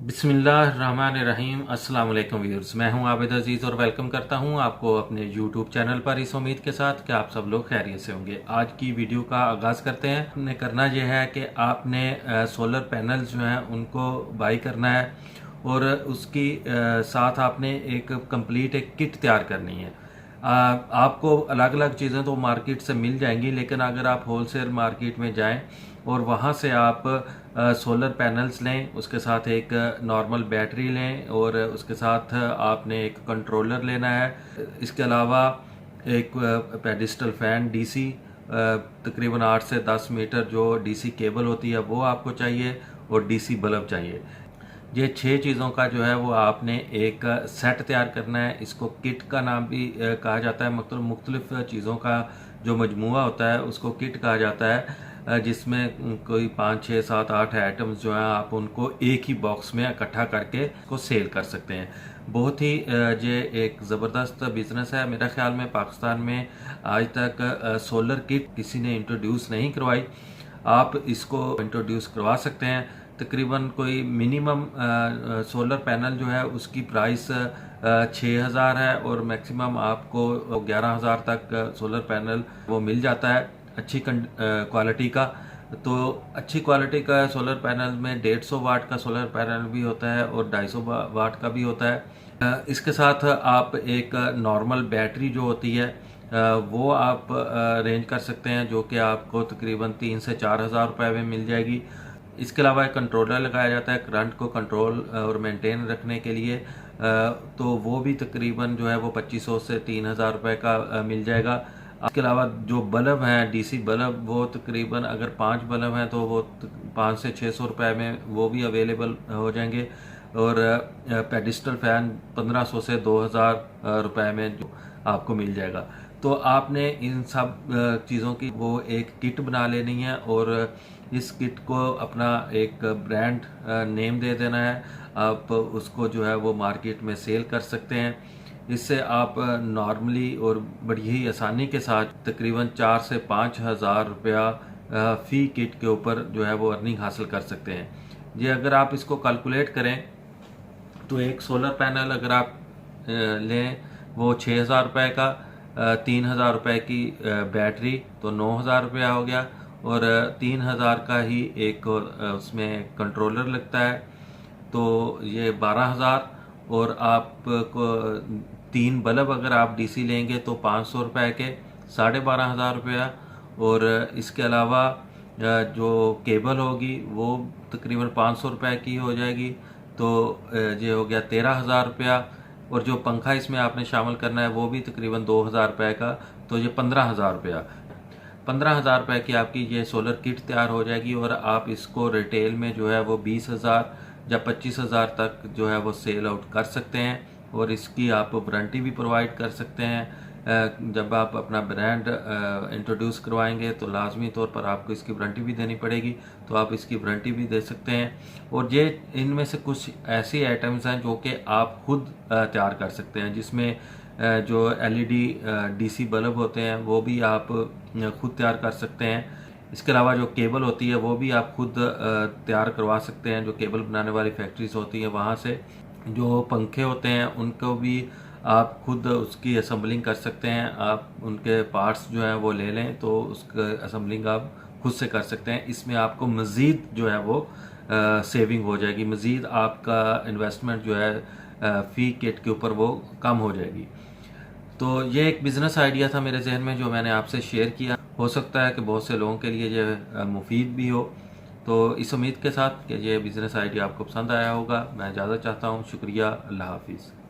बिस्मिल्लाहिर्रहमानिर्रहीम। अस्सलाम वालेकुम व्यूअर्स, मैं हूं आबिद अजीज़ और वेलकम करता हूं आपको अपने यूट्यूब चैनल पर इस उम्मीद के साथ कि आप सब लोग खैरियत से होंगे। आज की वीडियो का आगाज़ करते हैं। हमने करना यह है कि आपने सोलर पैनल्स जो हैं उनको बाई करना है और उसकी साथ आपने एक कंप्लीट एक किट तैयार करनी है। आपको अलग अलग चीज़ें तो मार्केट से मिल जाएंगी, लेकिन अगर आप होलसेल मार्केट में जाएं और वहाँ से आप सोलर पैनल्स लें, उसके साथ एक नॉर्मल बैटरी लें और उसके साथ आपने एक कंट्रोलर लेना है। इसके अलावा एक पेडिस्टल फैन डीसी तकरीबन 8 से 10 मीटर जो डीसी केबल होती है वो आपको चाहिए और डीसी बल्ब चाहिए। ये 6 चीज़ों का जो है वो आपने एक सेट तैयार करना है। इसको किट का नाम भी कहा जाता है। मतलब मुख्तलिफ चीज़ों का जो मजमूआ होता है उसको किट कहा जाता है, जिसमें कोई 5, 6, 7, 8 आइटम्स जो हैं आप उनको एक ही बॉक्स में इकट्ठा करके को सेल कर सकते हैं। बहुत ही ये एक ज़बरदस्त बिज़नेस है। मेरा ख्याल में पाकिस्तान में आज तक सोलर किट किसी ने इंट्रोड्यूस नहीं करवाई। आप इसको इंट्रोड्यूस करवा सकते हैं। तकरीबन कोई मिनिमम सोलर पैनल जो है उसकी प्राइस 6,000 है और मैक्सिमम आपको 11,000 तक सोलर पैनल वो मिल जाता है अच्छी क्वालिटी का। तो अच्छी क्वालिटी का सोलर पैनल में 150 वाट का सोलर पैनल भी होता है और 250 वाट का भी होता है। इसके साथ आप एक नॉर्मल बैटरी जो होती है वो आप अरेंज कर सकते हैं, जो कि आपको तकरीबन 3 से 4,000 रुपये में मिल जाएगी। इसके अलावा एक कंट्रोलर लगाया जाता है करंट को कंट्रोल और मेंटेन रखने के लिए, तो वो भी तकरीबन जो है वो 2500 से 3,000 रुपये का मिल जाएगा। इसके अलावा जो बल्ब हैं डीसी बल्ब, वो तकरीबन अगर 5 बल्ब हैं तो वो 5 से 600 रुपये में वो भी अवेलेबल हो जाएंगे। और पेडिस्टल फैन 1500 से 2,000 रुपये में जो आपको मिल जाएगा। तो आपने इन सब चीज़ों की वो एक किट बना लेनी है और इस किट को अपना एक ब्रांड नेम दे देना है। आप उसको जो है वो मार्केट में सेल कर सकते हैं। इससे आप नॉर्मली और बड़ी ही आसानी के साथ तकरीबन 4 से 5,000 रुपया फ़ी किट के ऊपर जो है वो अर्निंग हासिल कर सकते हैं। ये अगर आप इसको कैलकुलेट करें तो एक सोलर पैनल अगर आप लें वो 6,000 रुपये का, 3,000 रुपये की बैटरी तो 9,000 रुपया हो गया और 3,000 का ही एक उसमें कंट्रोलर लगता है, तो ये 12,000। और आपको 3 बल्ब अगर आप डीसी लेंगे तो 500 रुपये के 12,500 रुपया। और इसके अलावा जो केबल होगी वो तकरीबन 500 रुपये की हो जाएगी, तो ये हो गया 13,000 रुपया। और जो पंखा इसमें आपने शामिल करना है वो भी तकरीबन 2,000 रुपये का, तो ये 15,000 रुपया। 15,000 रुपये की आपकी ये सोलर किट तैयार हो जाएगी और आप इसको रिटेल में जो है वो 20,000 या 25,000 तक जो है वो सेल आउट कर सकते हैं। और इसकी आप वारंटी भी प्रोवाइड कर सकते हैं। जब आप अपना ब्रांड इंट्रोड्यूस करवाएंगे तो लाजमी तौर पर आपको इसकी वारंटी भी देनी पड़ेगी, तो आप इसकी वारंटी भी दे सकते हैं। और ये इनमें से कुछ ऐसी आइटम्स हैं जो कि आप खुद तैयार कर सकते हैं, जिसमें जो एलईडी डीसी बल्ब होते हैं वो भी आप खुद तैयार कर सकते हैं। इसके अलावा जो केबल होती है वो भी आप खुद तैयार करवा सकते हैं, जो केबल बनाने वाली फैक्ट्रीज होती हैं वहाँ से। जो पंखे होते हैं उनको भी आप खुद उसकी असम्बलिंग कर सकते हैं। आप उनके पार्ट्स जो हैं वो ले लें तो उसका असम्बलिंग आप खुद से कर सकते हैं। इसमें आपको मज़ीद जो है वो सेविंग हो जाएगी, मज़ीद आपका इन्वेस्टमेंट जो है फ़ी किट के ऊपर वो कम हो जाएगी। तो ये एक बिज़नेस आइडिया था मेरे जहन में जो मैंने आपसे शेयर किया। हो सकता है कि बहुत से लोगों के लिए ये मुफीद भी हो। तो इस उम्मीद के साथ कि ये बिज़नेस आइडिया आपको पसंद आया होगा, मैं इजाज़त चाहता हूँ। शुक्रिया, अल्लाह हाफिज़।